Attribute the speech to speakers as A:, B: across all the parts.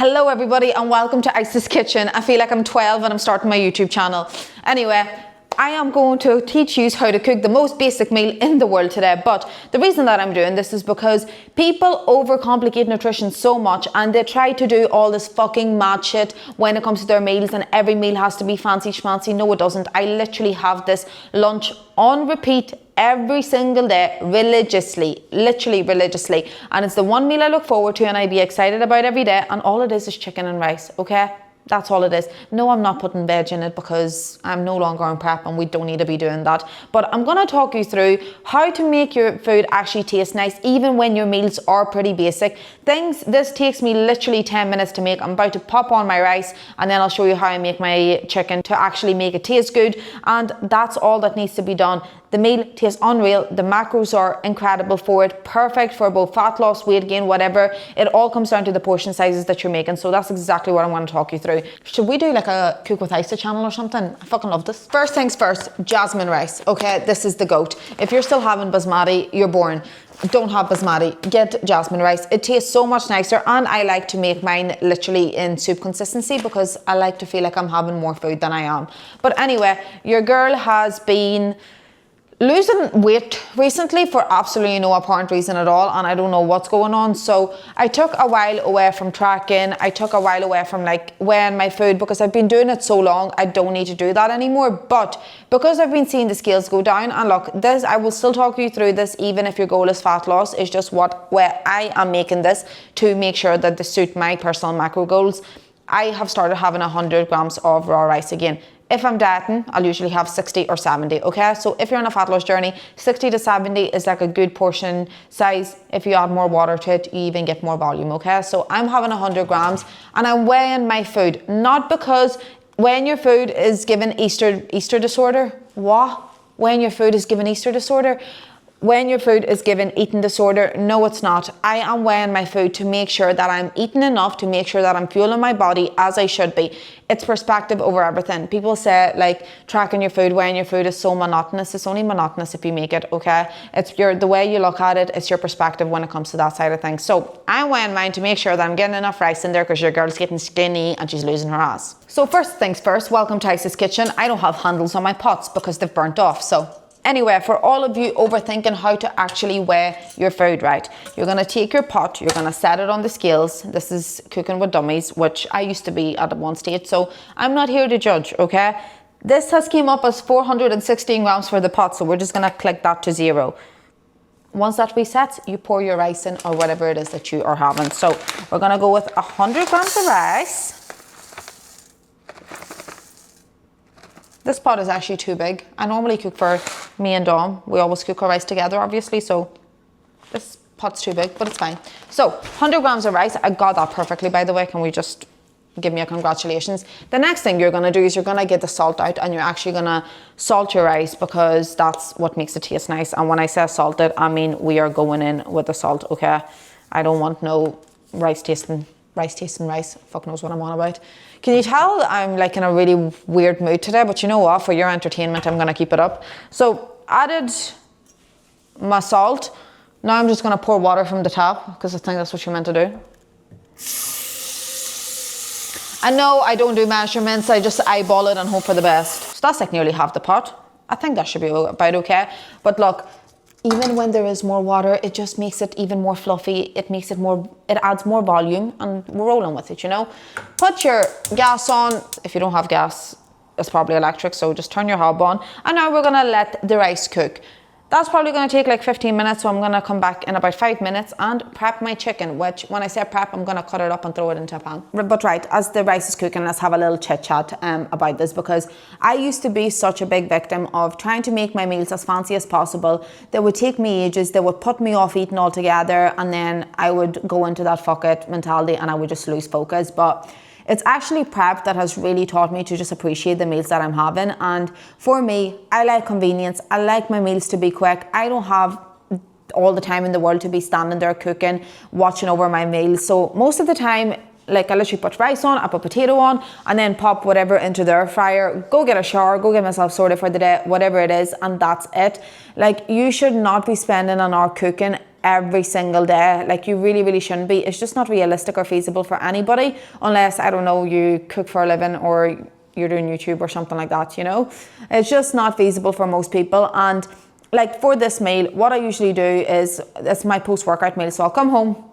A: Hello everybody and welcome to Ice's Kitchen. I feel like I'm 12 and I'm starting my YouTube channel. Anyway, I am going to teach you how to cook the most basic meal in the world today. But the reason that I'm doing this is because people overcomplicate nutrition so much and they try to do all this fucking mad shit when it comes to their meals, and every meal has to be fancy schmancy. No, it doesn't. I literally have this lunch on repeat every single day, religiously, literally religiously, and it's the one meal I look forward to and I be excited about every day, and all it is chicken and rice. Okay, that's all it is. No, I'm not putting veg in it because I'm no longer on prep and we don't need to be doing that. But I'm going to talk you through how to make your food actually taste nice even when your meals are pretty basic. This takes me literally 10 minutes to make. I'm about to pop on my rice and then I'll show you how I make my chicken to actually make it taste good, and that's all that needs to be done. The meal tastes unreal. The macros are incredible for it. Perfect for both fat loss, weight gain, whatever. It all comes down to the portion sizes that you're making. So that's exactly what I want to talk you through. Should we do like a Cook with Isa channel or something? I fucking love this. First things first, jasmine rice. Okay, this is the goat. If you're still having basmati, you're boring. Don't have basmati, get jasmine rice. It tastes so much nicer, and I like to make mine literally in soup consistency because I like to feel like I'm having more food than I am. But anyway, your girl has been losing weight recently for absolutely no apparent reason at all, and I don't know what's going on. So I took a while away from tracking. I took a while away from like weighing my food because I've been doing it so long. I don't need to do that anymore. But because I've been seeing the scales go down, and look, this, I will still talk you through this even if your goal is fat loss. It's just where I am making this to make sure that they suit my personal macro goals. I have started having 100 grams of raw rice again. If I'm dieting, I'll usually have 60 or 70, okay? So if you're on a fat loss journey, 60 to 70 is like a good portion size. If you add more water to it, you even get more volume, okay? So I'm having 100 grams and I'm weighing my food, not because when your food is given Easter disorder, what? When your food is given Easter disorder? When your food is given eating disorder, no it's not. I am weighing my food to make sure that I'm eating enough, to make sure that I'm fueling my body as I should be. It's perspective over everything. People say like tracking your food, weighing your food is so monotonous. It's only monotonous if you make it, okay? It's the way you look at it, it's your perspective when it comes to that side of things. So I'm weighing mine to make sure that I'm getting enough rice in there because your girl's getting skinny and she's losing her ass. So first things first, welcome to Ice's Kitchen. I don't have handles on my pots because they've burnt off, so. Anyway, for all of you overthinking how to actually weigh your food, right? You're gonna take your pot, you're gonna set it on the scales. This is Cooking with Dummies, which I used to be at one stage, so I'm not here to judge, okay? This has came up as 416 grams for the pot, so we're just gonna click that to 0. Once that resets, you pour your rice in or whatever it is that you are having. So we're gonna go with 100 grams of rice. This pot is actually too big. I normally cook for me and Dom. We always cook our rice together, obviously, so this pot's too big, but it's fine. So 100 grams of rice. I got that perfectly, by the way. Can we just give me a congratulations? The next thing you're gonna do is you're gonna get the salt out, and you're actually gonna salt your rice because that's what makes it taste nice. And when I say salted, I mean we are going in with the salt, okay? I don't want no rice tasting rice. Fuck knows what I'm on about. Can you tell I'm like in a really weird mood today? But you know what? For your entertainment, I'm gonna keep it up. So added my salt. Now I'm just gonna pour water from the tap because I think that's what you're meant to do. And no, I don't do measurements. I just eyeball it and hope for the best. So that's like nearly half the pot. I think that should be about okay. But look, even when there is more water, it just makes it even more fluffy. It adds more volume, and we're rolling with it, you know? Put your gas on. If you don't have gas, it's probably electric, so just turn your hob on. And now we're gonna let the rice cook. That's probably gonna take like 15 minutes, so I'm gonna come back in about 5 minutes and prep my chicken, which when I say prep, I'm gonna cut it up and throw it into a pan. But right, as the rice is cooking, let's have a little chit chat about this, because I used to be such a big victim of trying to make my meals as fancy as possible. They would take me ages, they would put me off eating altogether, and then I would go into that fuck it mentality and I would just lose focus. But it's actually prep that has really taught me to just appreciate the meals that I'm having. And for me, I like convenience. I like my meals to be quick. I don't have all the time in the world to be standing there cooking, watching over my meals. So most of the time, like I literally put rice on, I put potato on, and then pop whatever into the air fryer, go get a shower, go get myself sorted for the day, whatever it is, and that's it. Like, you should not be spending an hour cooking every single day. Like, you really, really shouldn't be. It's just not realistic or feasible for anybody, unless, I don't know, you cook for a living or you're doing YouTube or something like that, you know. It's just not feasible for most people. And like, for this meal, what I usually do is, it's my post-workout meal. So I'll come home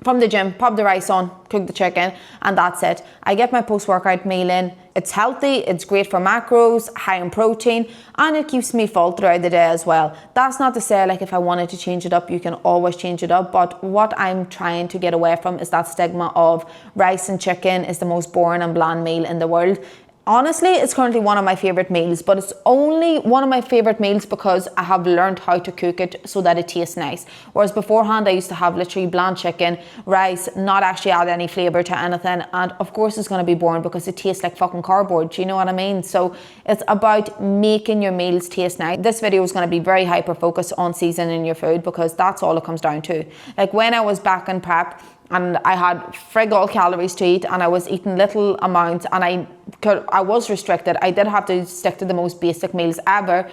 A: from the gym, pop the rice on, cook the chicken, and that's it. I get my post-workout meal in. It's healthy, it's great for macros, high in protein, and it keeps me full throughout the day as well. That's not to say, like, if I wanted to change it up, you can always change it up, but what I'm trying to get away from is that stigma of rice and chicken is the most boring and bland meal in the world. Honestly, it's currently one of my favorite meals, but it's only one of my favorite meals because I have learned how to cook it so that it tastes nice. Whereas beforehand, I used to have literally bland chicken, rice, not actually add any flavor to anything. And of course, it's going to be boring because it tastes like fucking cardboard. Do you know what I mean? So it's about making your meals taste nice. This video is going to be very hyper focused on seasoning your food because that's all it comes down to. Like, when I was back in prep, and I had frig all calories to eat, and I was eating little amounts, and I was restricted. I did have to stick to the most basic meals ever.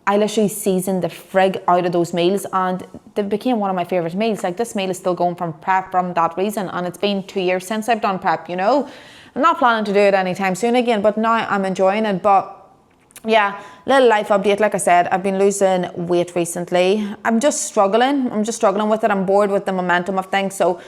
A: I literally seasoned the frig out of those meals, and they became one of my favorite meals. Like, this meal is still going from prep from that reason, and it's been 2 years since I've done prep, you know. I'm not planning to do it anytime soon again, but now I'm enjoying it. But yeah, little life update. Like I said, I've been losing weight recently. I'm just struggling with it. I'm bored with the momentum of things. So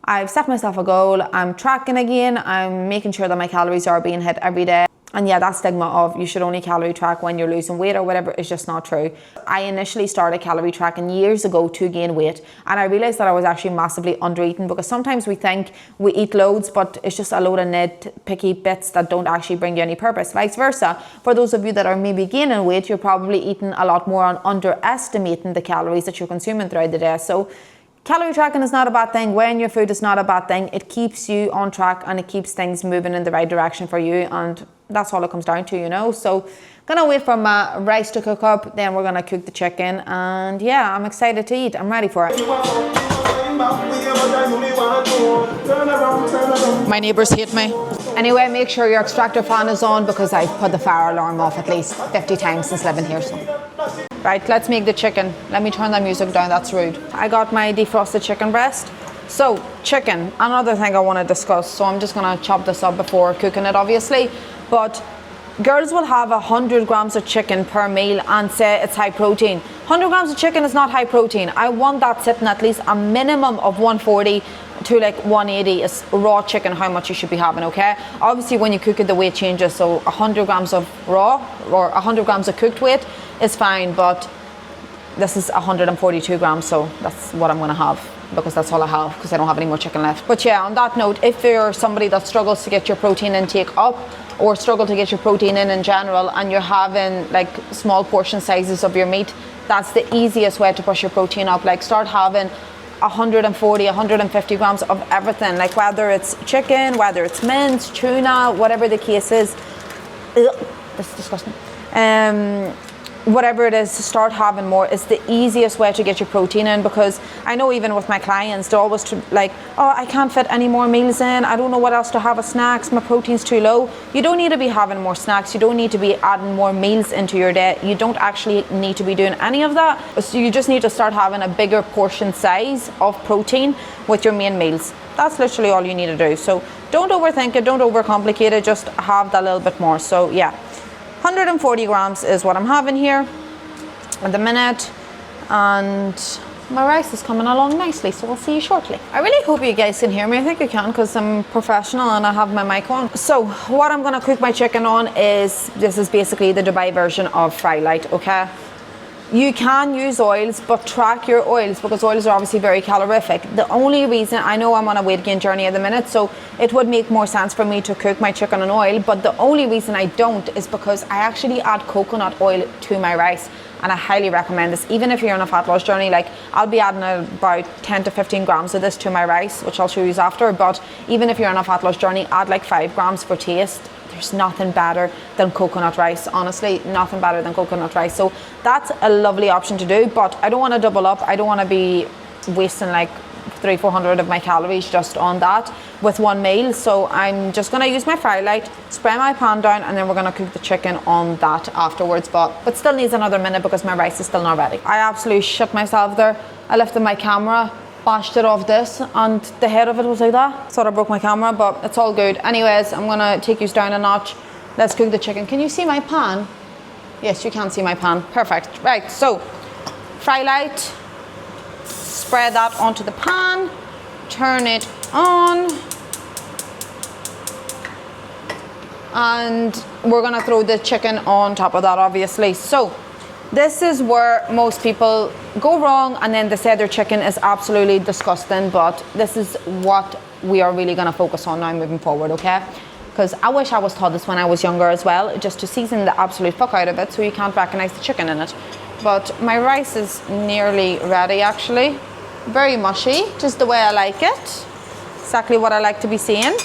A: I've set myself a goal. I'm tracking again. I'm making sure that my calories are being hit every day. And yeah, that stigma of you should only calorie track when you're losing weight or whatever is just not true. I initially started calorie tracking years ago to gain weight, and I realized that I was actually massively under eating, because sometimes we think we eat loads, but it's just a load of nitpicky bits that don't actually bring you any purpose. Vice versa, for those of you that are maybe gaining weight, you're probably eating a lot more and underestimating the calories that you're consuming throughout the day. So calorie tracking is not a bad thing. Weighing your food is not a bad thing. It keeps you on track and it keeps things moving in the right direction for you, and that's all it comes down to, you know. So gonna wait for my rice to cook up, then we're gonna cook the chicken, and yeah, I'm excited to eat. I'm ready for it. My neighbours hate me. Anyway, make sure your extractor fan is on because I've put the fire alarm off at least 50 times since living here. So right, let's make the chicken. Let me turn the music down, that's rude. I got my defrosted chicken breast. So chicken, another thing I want to discuss. So I'm just gonna chop this up before cooking it, obviously. But girls will have 100 grams of chicken per meal and say it's high protein. 100 grams of chicken is not high protein. I want that sitting at least a minimum of 140 to like 180 is raw chicken, how much you should be having, okay? Obviously when you cook it, the weight changes. So 100 grams of raw or 100 grams of cooked weight is fine, but this is 142 grams, so that's what I'm gonna have, because that's all I have, because I don't have any more chicken left. But yeah, on that note, if you're somebody that struggles to get your protein intake up, or struggle to get your protein in general, and you're having like small portion sizes of your meat, that's the easiest way to push your protein up. Like, start having 140, 150 grams of everything, like whether it's chicken, whether it's mince, tuna, whatever the case is. Ugh, this is disgusting. Whatever it is, start having more. It's the easiest way to get your protein in, because I know even with my clients, they're always like, oh, I can't fit any more meals in, I don't know what else to have as snacks, my protein's too low. You don't need to be having more snacks, you don't need to be adding more meals into your day, you don't actually need to be doing any of that. So you just need to start having a bigger portion size of protein with your main meals. That's literally all you need to do. So don't overthink it, don't overcomplicate it, just have that little bit more. So yeah, 140 grams is what I'm having here at the minute, and my rice is coming along nicely, so we'll see you shortly. I really hope you guys can hear me. I think you can, because I'm professional and I have my mic on. So what I'm gonna cook my chicken on is, this is basically the Dubai version of Fry Light, okay? You can use oils, but track your oils, because oils are obviously very calorific. The only reason, I know I'm on a weight gain journey at the minute, so it would make more sense for me to cook my chicken in oil, but the only reason I don't is because I actually add coconut oil to my rice, and I highly recommend this. Even if you're on a fat loss journey, like I'll be adding about 10 to 15 grams of this to my rice, which I'll show you after, but even if you're on a fat loss journey, add like 5 grams for taste. There's nothing better than coconut rice, honestly, nothing better than coconut rice. So that's a lovely option to do, but I don't want to double up. I don't want to be wasting like 300-400 of my calories just on that with one meal. So I'm just gonna use my fry light, spray my pan down, and then we're gonna cook the chicken on that afterwards, but still needs another minute because my rice is still not ready. I absolutely shit myself there. I lifted my camera, bashed it off this, and the head of it was like that. Thought I broke my camera, but it's all good. Anyways, I'm gonna take you down a notch. Let's cook the chicken. Can you see my pan? Yes, you can see my pan. Perfect. Right, so fry light, spread that onto the pan, turn it on, and we're gonna throw the chicken on top of that, obviously. So this is where most people go wrong, and then they say their chicken is absolutely disgusting, but this is what we are really gonna focus on now moving forward, okay? Because I wish I was taught this when I was younger as well, just to season the absolute fuck out of it so you can't recognize the chicken in it. But my rice is nearly ready, actually. Very mushy, just the way I like it. Exactly what I like to be seeing.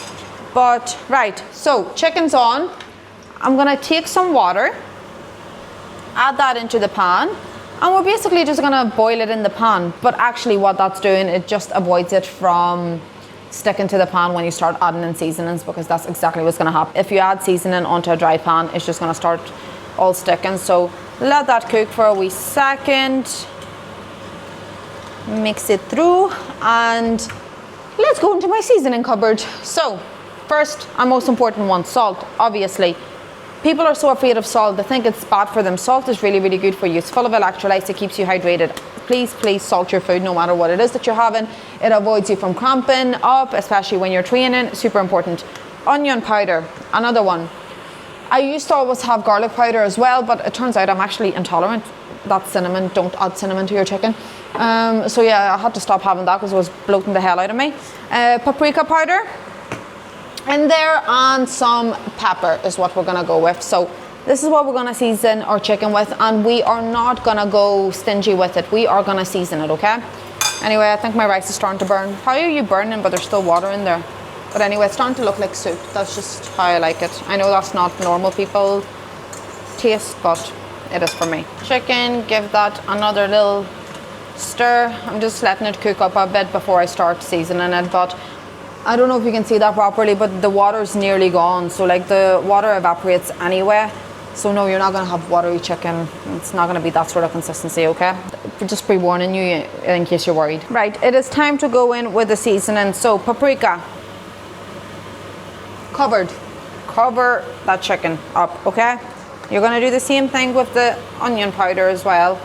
A: But right, so chicken's on. I'm gonna take some water, add that into the pan, and we're basically just gonna boil it in the pan. But actually what that's doing, it just avoids it from sticking to the pan when you start adding in seasonings, because that's exactly what's gonna happen. If you add seasoning onto a dry pan, it's just gonna start all sticking. So let that cook for a wee second. Mix it through, and let's go into my seasoning cupboard. So first and most important one, salt. Obviously people are so afraid of salt, they think it's bad for them. Salt is really, really good for you. It's full of electrolytes, it keeps you hydrated. Please salt your food no matter what it is that you're having. It avoids you from cramping up, especially when you're training. Super important. Onion powder, another one. I used to always have garlic powder as well, but it turns out I'm actually intolerant. That's cinnamon. Don't add cinnamon to your chicken. So yeah, I had to stop having that because it was bloating the hell out of me. Paprika powder in there, and some pepper is what we're gonna go with. So this is what we're gonna season our chicken with, and we are not gonna go stingy with it. We are gonna season it, okay? Anyway, I think my rice is starting to burn. How are you burning, but there's still water in there? But anyway, it's starting to look like soup. That's just how I like it. I know that's not normal people taste, but it is for me. Chicken, give that another little stir. I'm just letting it cook up a bit before I start seasoning it, but I don't know if you can see that properly, but the water's nearly gone. So like the water evaporates anyway. So no, you're not gonna have watery chicken. It's not gonna be that sort of consistency, okay? Just pre-warning you in case you're worried. Right, it is time to go in with the seasoning. So paprika, cover that chicken up, okay? You're gonna do the same thing with the onion powder as well.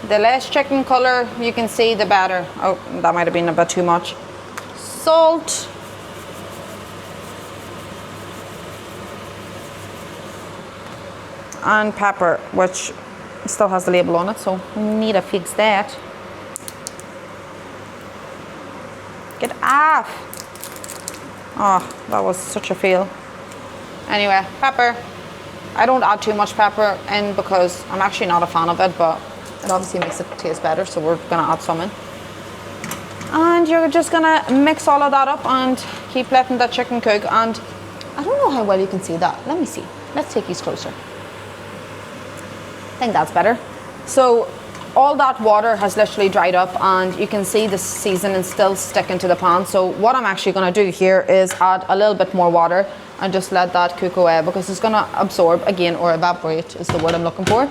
A: The less chicken color you can see, the better. Oh, that might have been a bit too much. Salt. And pepper, which still has the label on it, so we need to fix that. Get off. Oh, that was such a fail. Anyway, pepper. I don't add too much pepper in because I'm actually not a fan of it, but it obviously makes it taste better, so we're gonna add some in. And you're just gonna mix all of that up and keep letting that chicken cook. And I don't know how well you can see that. Let me see. Let's take these closer. I think that's better. So all that water has literally dried up, and you can see the seasoning still sticking to the pan. So what I'm actually gonna do here is add a little bit more water and just let that cook away, because it's gonna absorb again, or evaporate is the word I'm looking for.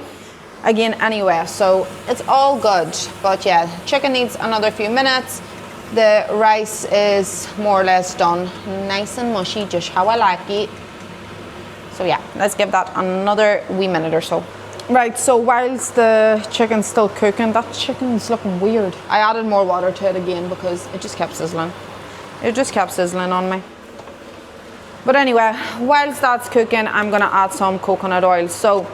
A: Again, anyway, so it's all good. But yeah, chicken needs another few minutes. The rice is more or less done. Nice and mushy, just how I like it. So yeah, let's give that another wee minute or so. Right, so whilst the chicken's still cooking, that chicken's looking weird. I added more water to it again because it just kept sizzling. It just kept sizzling on me. But anyway, whilst that's cooking, I'm gonna add some coconut oil. So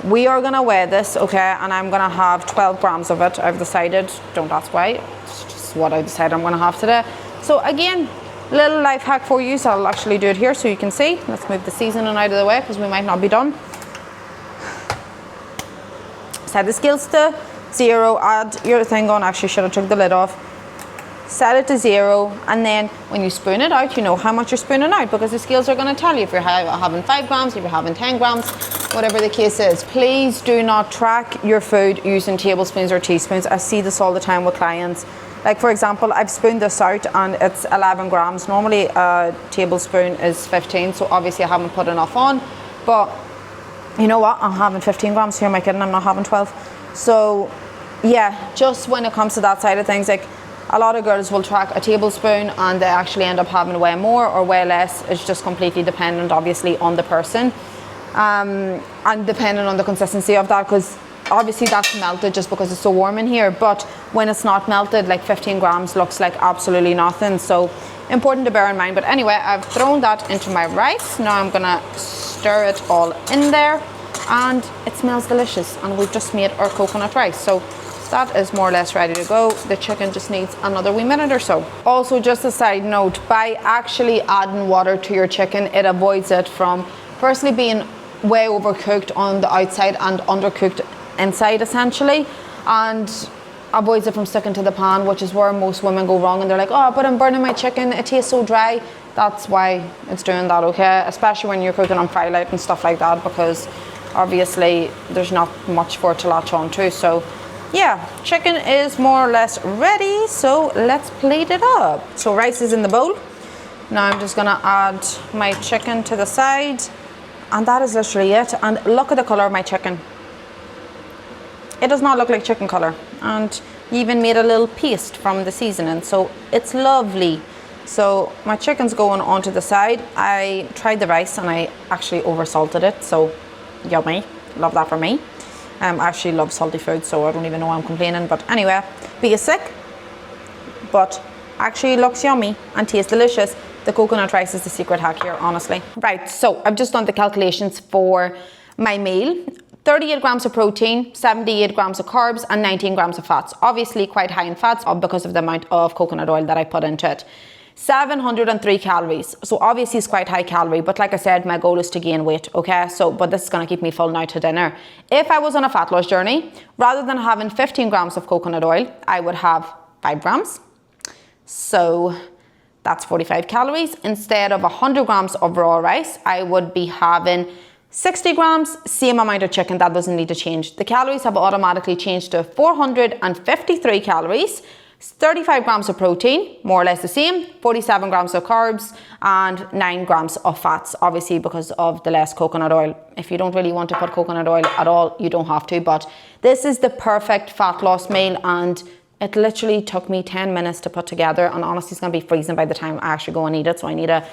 A: we are gonna weigh this, okay, and I'm gonna have 12 grams of it. I've decided, don't ask why, it's just what I decided I'm gonna have today. So again, little life hack for you, so I'll actually do it here so you can see. Let's move the seasoning out of the way because we might not be done. Set the scales to 0, add your thing on. Actually, should have took the lid off. Set it to 0, and then when you spoon it out, you know how much you're spooning out, because the scales are going to tell you if you're having 5 grams, if you're having 10 grams, whatever the case is. Please do not track your food using tablespoons or teaspoons. I see this all the time with clients. Like for example, I've spooned this out and it's 11 grams. Normally a tablespoon is 15, so obviously I haven't put enough on. But you know what? I'm having 15 grams here, am I kidding? I'm not having 12. So yeah, just when it comes to that side of things, like a lot of girls will track a tablespoon and they actually end up having way more or way less. It's just completely dependent, obviously, on the person. And depending on the consistency of that, because obviously that's melted just because it's so warm in here, but when it's not melted, like 15 grams looks like absolutely nothing. So important to bear in mind. But anyway, I've thrown that into my rice. Now I'm gonna stir it all in there, and it smells delicious, and we've just made our coconut rice. So that is more or less ready to go. The chicken just needs another wee minute or so. Also, just a side note, by actually adding water to your chicken, it avoids it from firstly being way overcooked on the outside and undercooked inside essentially, and avoids it from sticking to the pan, which is where most women go wrong, and they're like, oh, but I'm burning my chicken, it tastes so dry. That's why it's doing that, okay? Especially when you're cooking on firelight and stuff like that, because obviously there's not much for it to latch on to. So yeah, chicken is more or less ready, so let's plate it up. So rice is in the bowl. Now I'm just gonna add my chicken to the side, and that is literally it. And look at the color of my chicken. It does not look like chicken color, and you even made a little paste from the seasoning, so it's lovely. So my chicken's going onto the side. I tried the rice and I actually over salted it, so yummy, love that for me. I actually love salty food, so I don't even know why I'm complaining, but anyway, basic, but actually looks yummy and tastes delicious. The coconut rice is the secret hack here, honestly. Right, so I've just done the calculations for my meal. 38 grams of protein, 78 grams of carbs, and 19 grams of fats. Obviously quite high in fats because of the amount of coconut oil that I put into it. 703 calories. So obviously it's quite high calorie, but like I said, my goal is to gain weight, okay? So, but this is gonna keep me full now to dinner. If I was on a fat loss journey, rather than having 15 grams of coconut oil, I would have 5 grams. So that's 45 calories. Instead of 100 grams of raw rice, I would be having 60 grams, same amount of chicken. That doesn't need to change. The calories have automatically changed to 453 calories, 35 grams of protein, more or less the same, 47 grams of carbs, and 9 grams of fats, obviously because of the less coconut oil. If you don't really want to put coconut oil at all, you don't have to, but this is the perfect fat loss meal, and it literally took me 10 minutes to put together, and honestly it's gonna be freezing by the time I actually go and eat it, so I need to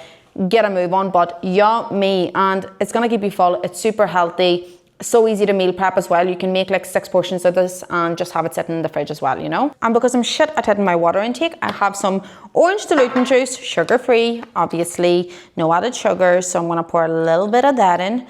A: get a move on. But yummy, and it's gonna keep you full. It's super healthy, so easy to meal prep as well. You can make like 6 portions of this and just have it sitting in the fridge as well, you know. And because I'm shit at hitting my water intake, I have some orange diluting juice, sugar-free, obviously no added sugar, so I'm gonna pour a little bit of that in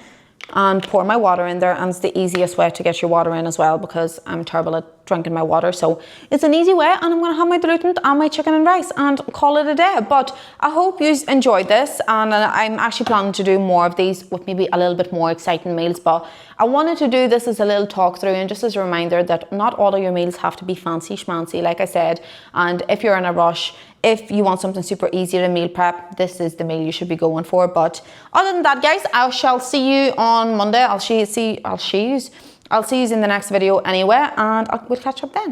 A: and pour my water in there. And it's the easiest way to get your water in as well, because I'm terrible at drinking my water, so it's an easy way. And I'm gonna have my dilutant and my chicken and rice and call it a day. But I hope you enjoyed this, and I'm actually planning to do more of these with maybe a little bit more exciting meals, but I wanted to do this as a little talk through and just as a reminder that not all of your meals have to be fancy schmancy, like I said. And if you're in a rush, if you want something super easy to meal prep, this is the meal you should be going for. But other than that, guys, I shall see you on Monday. I'll see you in the next video anyway, and we'll catch up then.